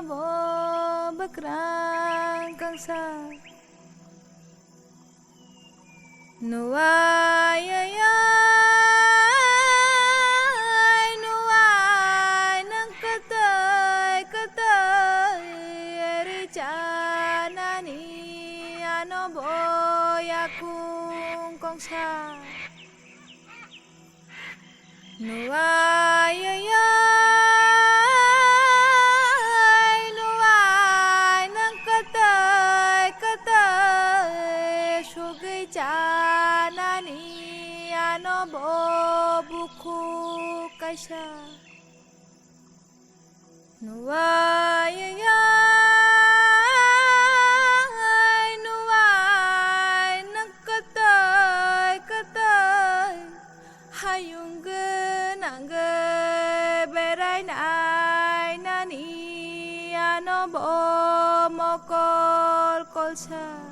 bo bakrang kangsa nuai nuai nang katay katay eri chanani ano boy akong kongsa nuai nuai nang katay katay sugay chanani ano bo buku kaisa nuai nuai nang katay katay hayung genangge berai nai nani ano bo mokol kolsa